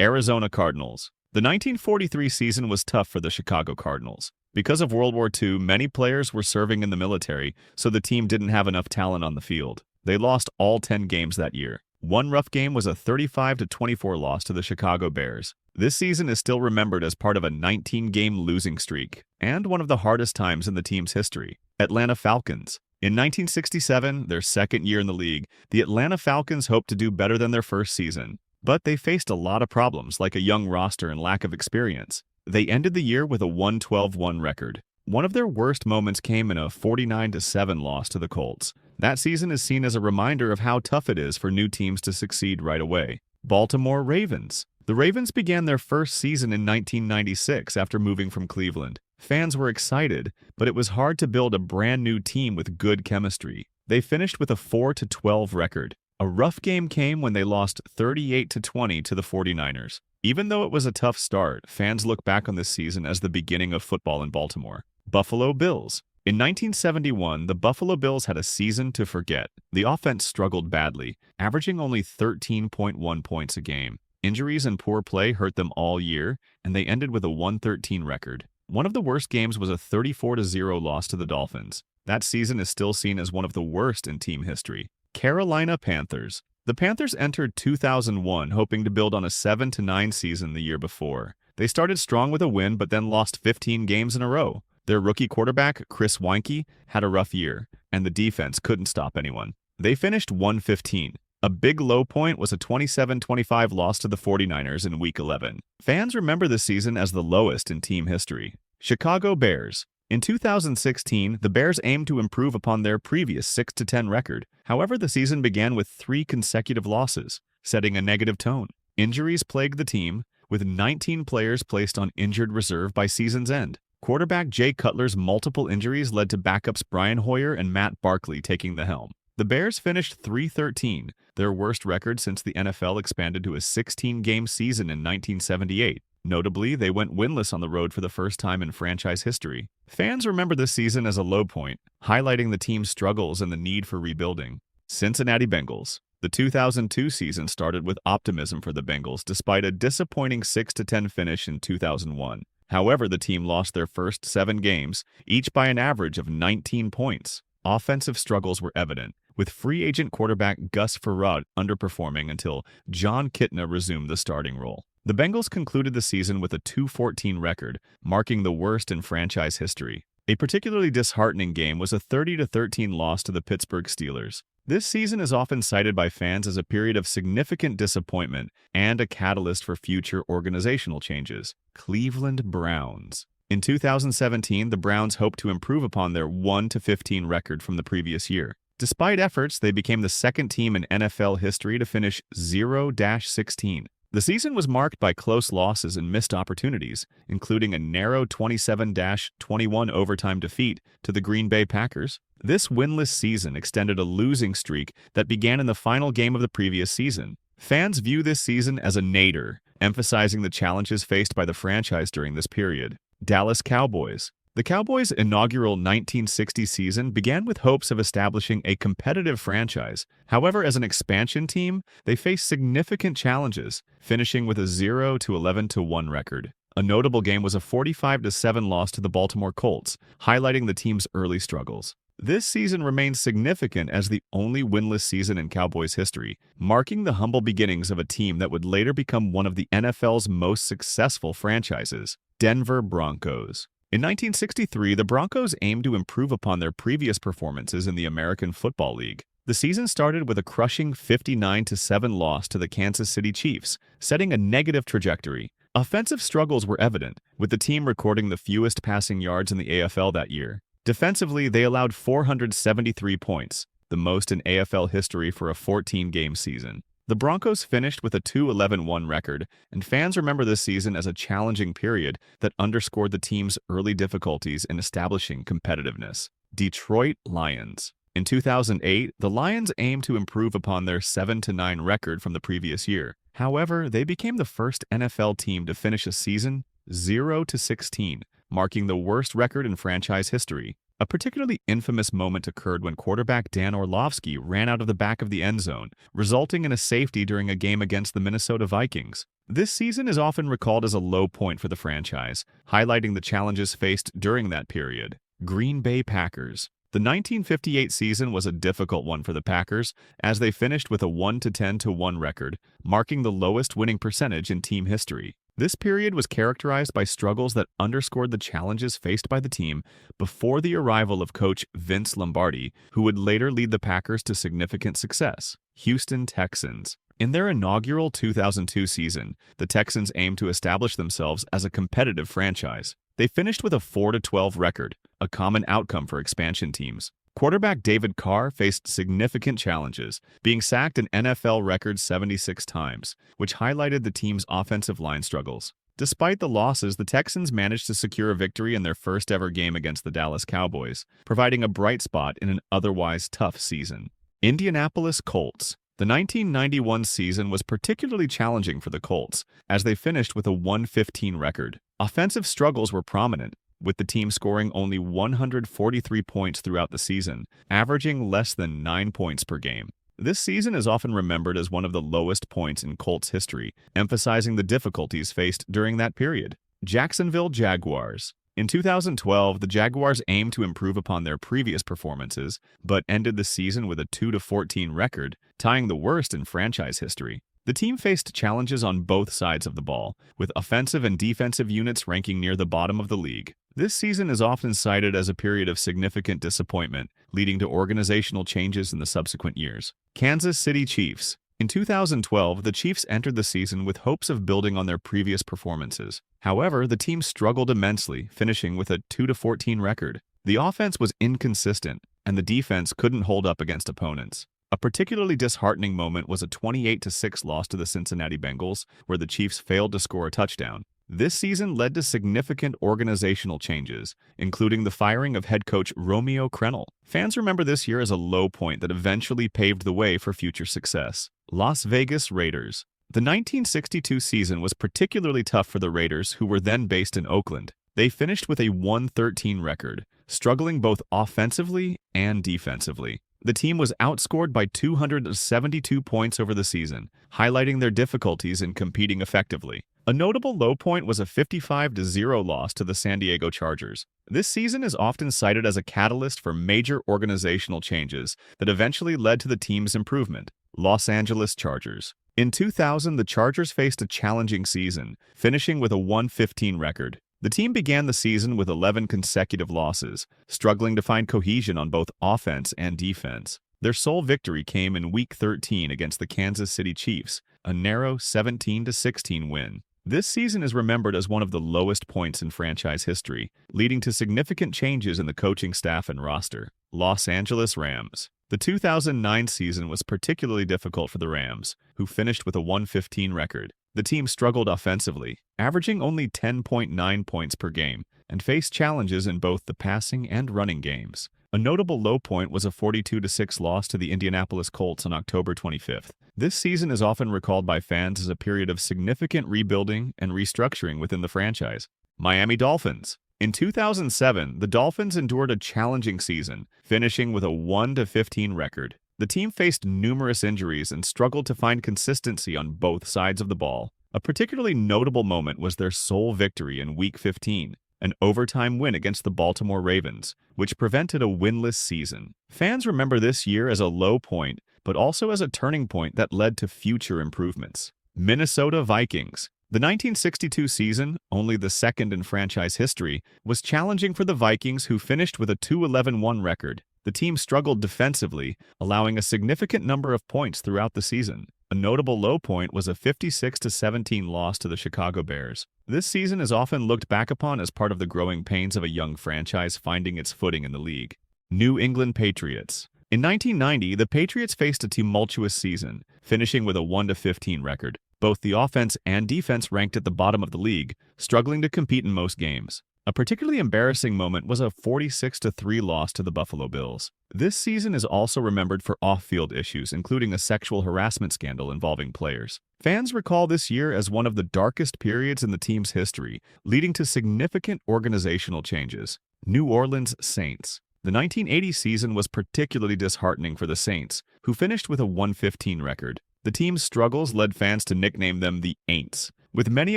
Arizona Cardinals. The 1943 season was tough for the Chicago Cardinals. Because of World War II, many players were serving in the military, so the team didn't have enough talent on the field. They lost all 10 games that year. One rough game was a 35-24 loss to the Chicago Bears. This season is still remembered as part of a 19-game losing streak, and one of the hardest times in the team's history. Atlanta Falcons. In 1967, their second year in the league, the Atlanta Falcons hoped to do better than their first season. But they faced a lot of problems, like a young roster and lack of experience. They ended the year with a 1-12-1 record. One of their worst moments came in a 49-7 loss to the Colts. That season is seen as a reminder of how tough it is for new teams to succeed right away. Baltimore Ravens. The Ravens began their first season in 1996 after moving from Cleveland. Fans were excited, but it was hard to build a brand new team with good chemistry. They finished with a 4-12 record. A rough game came when they lost 38-20 to the 49ers. Even though it was a tough start, fans look back on this season as the beginning of football in Baltimore. Buffalo Bills. In 1971, the Buffalo Bills had a season to forget. The offense struggled badly, averaging only 13.1 points a game. Injuries and poor play hurt them all year, and they ended with a 1-13 record. One of the worst games was a 34-0 loss to the Dolphins. That season is still seen as one of the worst in team history. Carolina Panthers. The Panthers entered 2001 hoping to build on a 7-9 season the year before. They started strong with a win but then lost 15 games in a row. Their rookie quarterback, Chris Weinke, had a rough year, and the defense couldn't stop anyone. They finished 1-15. A big low point was a 27-25 loss to the 49ers in Week 11. Fans remember this season as the lowest in team history. Chicago Bears. In 2016, the Bears aimed to improve upon their previous 6-10 record. However, the season began with 3 consecutive losses, setting a negative tone. Injuries plagued the team, with 19 players placed on injured reserve by season's end. Quarterback Jay Cutler's multiple injuries led to backups Brian Hoyer and Matt Barkley taking the helm. The Bears finished 3-13, their worst record since the NFL expanded to a 16-game season in 1978. Notably, they went winless on the road for the first time in franchise history. Fans remember this season as a low point, highlighting the team's struggles and the need for rebuilding. Cincinnati Bengals. The 2002 season started with optimism for the Bengals despite a disappointing 6-10 finish in 2001. However, the team lost their first 7 games, each by an average of 19 points. Offensive struggles were evident, with free agent quarterback Gus Frerotte underperforming until Jon Kitna resumed the starting role. The Bengals concluded the season with a 2-14 record, marking the worst in franchise history. A particularly disheartening game was a 30-13 loss to the Pittsburgh Steelers. This season is often cited by fans as a period of significant disappointment and a catalyst for future organizational changes. Cleveland Browns. In 2017, the Browns hoped to improve upon their 1-15 record from the previous year. Despite efforts, they became the second team in NFL history to finish 0-16. The season was marked by close losses and missed opportunities, including a narrow 27-21 overtime defeat to the Green Bay Packers. This winless season extended a losing streak that began in the final game of the previous season. Fans view this season as a nadir, emphasizing the challenges faced by the franchise during this period. Dallas Cowboys. The Cowboys' inaugural 1960 season began with hopes of establishing a competitive franchise. However, as an expansion team, they faced significant challenges, finishing with a 0-11-1 record. A notable game was a 45-7 loss to the Baltimore Colts, highlighting the team's early struggles. This season remains significant as the only winless season in Cowboys history, marking the humble beginnings of a team that would later become one of the NFL's most successful franchises. Denver Broncos. In 1963, the Broncos aimed to improve upon their previous performances in the American Football League. The season started with a crushing 59-7 loss to the Kansas City Chiefs, setting a negative trajectory. Offensive struggles were evident, with the team recording the fewest passing yards in the AFL that year. Defensively, they allowed 473 points, the most in AFL history for a 14-game season. The Broncos finished with a 2-11-1 record, and fans remember this season as a challenging period that underscored the team's early difficulties in establishing competitiveness. Detroit Lions. In 2008, the Lions aimed to improve upon their 7-9 record from the previous year. However, they became the first NFL team to finish a season 0-16, marking the worst record in franchise history. A particularly infamous moment occurred when quarterback Dan Orlovsky ran out of the back of the end zone, resulting in a safety during a game against the Minnesota Vikings. This season is often recalled as a low point for the franchise, highlighting the challenges faced during that period. Green Bay Packers. The 1958 season was a difficult one for the Packers, as they finished with a 1-10-1 record, marking the lowest winning percentage in team history. This period was characterized by struggles that underscored the challenges faced by the team before the arrival of coach Vince Lombardi, who would later lead the Packers to significant success. Houston Texans. In their inaugural 2002 season, the Texans aimed to establish themselves as a competitive franchise. They finished with a 4-12 record, a common outcome for expansion teams. Quarterback David Carr faced significant challenges, being sacked an NFL record 76 times, which highlighted the team's offensive line struggles. Despite the losses, the Texans managed to secure a victory in their first-ever game against the Dallas Cowboys, providing a bright spot in an otherwise tough season. Indianapolis Colts. The 1991 season was particularly challenging for the Colts, as they finished with a 1-15 record. Offensive struggles were prominent, with the team scoring only 143 points throughout the season, averaging less than 9 points per game. This season is often remembered as one of the lowest points in Colts history, emphasizing the difficulties faced during that period. Jacksonville Jaguars. In 2012, the Jaguars aimed to improve upon their previous performances, but ended the season with a 2-14 record, tying the worst in franchise history. The team faced challenges on both sides of the ball, with offensive and defensive units ranking near the bottom of the league. This season is often cited as a period of significant disappointment, leading to organizational changes in the subsequent years. Kansas City Chiefs. In 2012, the Chiefs entered the season with hopes of building on their previous performances. However, the team struggled immensely, finishing with a 2-14 record. The offense was inconsistent, and the defense couldn't hold up against opponents. A particularly disheartening moment was a 28-6 loss to the Cincinnati Bengals, where the Chiefs failed to score a touchdown. This season led to significant organizational changes, including the firing of head coach Romeo Crennel. Fans remember this year as a low point that eventually paved the way for future success. Las Vegas Raiders. The 1962 season was particularly tough for the Raiders, who were then based in Oakland. They finished with a 1-13 record, struggling both offensively and defensively. The team was outscored by 272 points over the season, highlighting their difficulties in competing effectively. A notable low point was a 55-0 loss to the San Diego Chargers. This season is often cited as a catalyst for major organizational changes that eventually led to the team's improvement. Los Angeles Chargers. In 2000, the Chargers faced a challenging season, finishing with a 1-15 record. The team began the season with 11 consecutive losses, struggling to find cohesion on both offense and defense. Their sole victory came in Week 13 against the Kansas City Chiefs, a narrow 17-16 win. This season is remembered as one of the lowest points in franchise history, leading to significant changes in the coaching staff and roster. Los Angeles Rams. The 2009 season was particularly difficult for the Rams, who finished with a 1-15 record. The team struggled offensively, averaging only 10.9 points per game, and faced challenges in both the passing and running games. A notable low point was a 42-6 loss to the Indianapolis Colts on October 25th. This season is often recalled by fans as a period of significant rebuilding and restructuring within the franchise. Miami Dolphins. In 2007, the Dolphins endured a challenging season, finishing with a 1-15 record. The team faced numerous injuries and struggled to find consistency on both sides of the ball. A particularly notable moment was their sole victory in Week 15, an overtime win against the Baltimore Ravens, which prevented a winless season. Fans remember this year as a low point, but also as a turning point that led to future improvements. Minnesota Vikings. The 1962 season, only the second in franchise history, was challenging for the Vikings, who finished with a 2-11-1 record. The team struggled defensively, allowing a significant number of points throughout the season. A notable low point was a 56-17 loss to the Chicago Bears. This season is often looked back upon as part of the growing pains of a young franchise finding its footing in the league. New England Patriots. In 1990, the Patriots faced a tumultuous season, finishing with a 1-15 record. Both the offense and defense ranked at the bottom of the league, struggling to compete in most games. A particularly embarrassing moment was a 46-3 loss to the Buffalo Bills. This season is also remembered for off-field issues, including a sexual harassment scandal involving players. Fans recall this year as one of the darkest periods in the team's history, leading to significant organizational changes. New Orleans Saints. The 1980 season was particularly disheartening for the Saints, who finished with a 1-15 record. The team's struggles led fans to nickname them the Aints, with many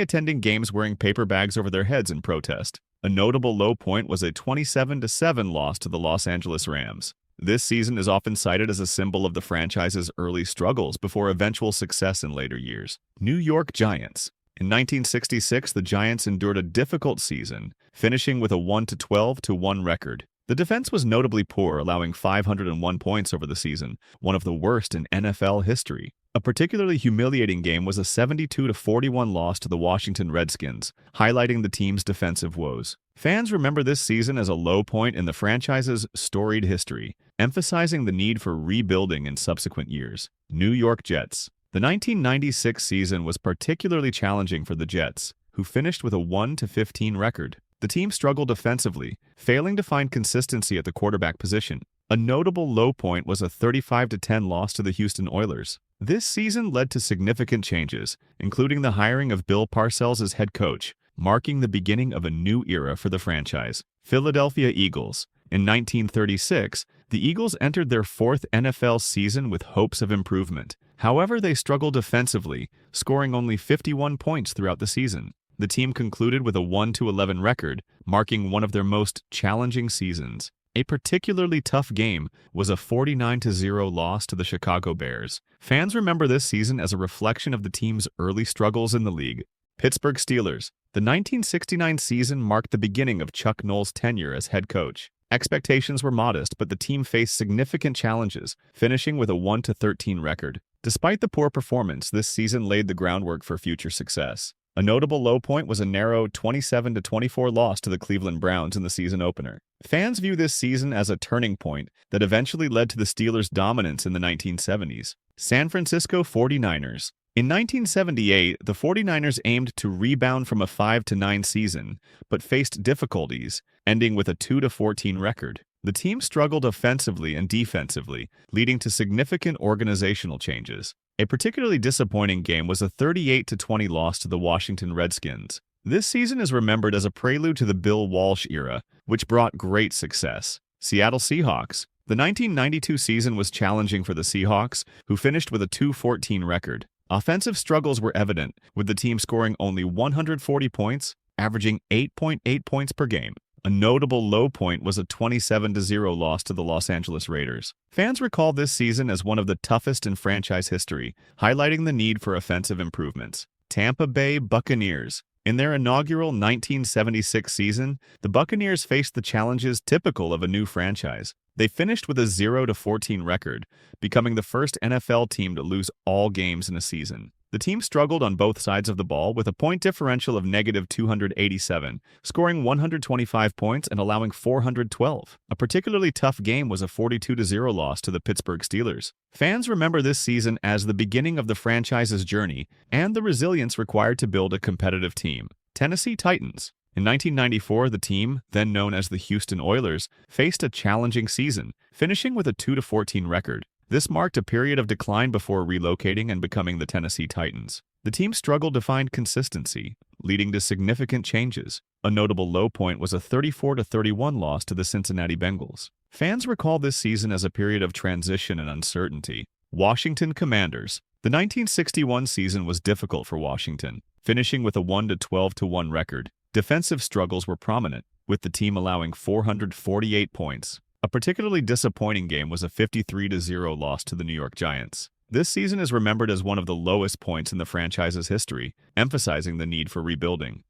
attending games wearing paper bags over their heads in protest. A notable low point was a 27-7 loss to the Los Angeles Rams. This season is often cited as a symbol of the franchise's early struggles before eventual success in later years. New York Giants. In 1966, the Giants endured a difficult season, finishing with a 1-12-1 record. The defense was notably poor, allowing 501 points over the season, one of the worst in NFL history. A particularly humiliating game was a 72-41 loss to the Washington Redskins, highlighting the team's defensive woes. Fans remember this season as a low point in the franchise's storied history, emphasizing the need for rebuilding in subsequent years. New York Jets. The 1996 season was particularly challenging for the Jets, who finished with a 1-15 record. The team struggled offensively, failing to find consistency at the quarterback position. A notable low point was a 35-10 loss to the Houston Oilers. This season led to significant changes, including the hiring of Bill Parcells as head coach, marking the beginning of a new era for the franchise. Philadelphia Eagles. In 1936, the Eagles entered their fourth NFL season with hopes of improvement. However, they struggled defensively, scoring only 51 points throughout the season. The team concluded with a 1-11 record, marking one of their most challenging seasons. A particularly tough game was a 49-0 loss to the Chicago Bears. Fans remember this season as a reflection of the team's early struggles in the league. Pittsburgh Steelers. The 1969 season marked the beginning of Chuck Noll's tenure as head coach. Expectations were modest, but the team faced significant challenges, finishing with a 1-13 record. Despite the poor performance, this season laid the groundwork for future success. A notable low point was a narrow 27-24 loss to the Cleveland Browns in the season opener. Fans view this season as a turning point that eventually led to the Steelers' dominance in the 1970s. San Francisco 49ers. In 1978, the 49ers aimed to rebound from a 5-9 season, but faced difficulties, ending with a 2-14 record. The team struggled offensively and defensively, leading to significant organizational changes. A particularly disappointing game was a 38-20 loss to the Washington Redskins. This season is remembered as a prelude to the Bill Walsh era, which brought great success. Seattle Seahawks. The 1992 season was challenging for the Seahawks, who finished with a 2-14 record. Offensive struggles were evident, with the team scoring only 140 points, averaging 8.8 points per game. A notable low point was a 27-0 loss to the Los Angeles Raiders. Fans recall this season as one of the toughest in franchise history, highlighting the need for offensive improvements. Tampa Bay Buccaneers. In their inaugural 1976 season, the Buccaneers faced the challenges typical of a new franchise. They finished with a 0-14 record, becoming the first NFL team to lose all games in a season. The team struggled on both sides of the ball with a point differential of -287, scoring 125 points and allowing 412. A particularly tough game was a 42-0 loss to the Pittsburgh Steelers. Fans remember this season as the beginning of the franchise's journey and the resilience required to build a competitive team. Tennessee Titans. In 1994, the team, then known as the Houston Oilers, faced a challenging season, finishing with a 2-14 record. This marked a period of decline before relocating and becoming the Tennessee Titans. The team struggled to find consistency, leading to significant changes. A notable low point was a 34-31 loss to the Cincinnati Bengals. Fans recall this season as a period of transition and uncertainty. Washington Commanders. The 1961 season was difficult for Washington, finishing with a 1-12-1 record. Defensive struggles were prominent, with the team allowing 448 points. A particularly disappointing game was a 53-0 loss to the New York Giants. This season is remembered as one of the lowest points in the franchise's history, emphasizing the need for rebuilding.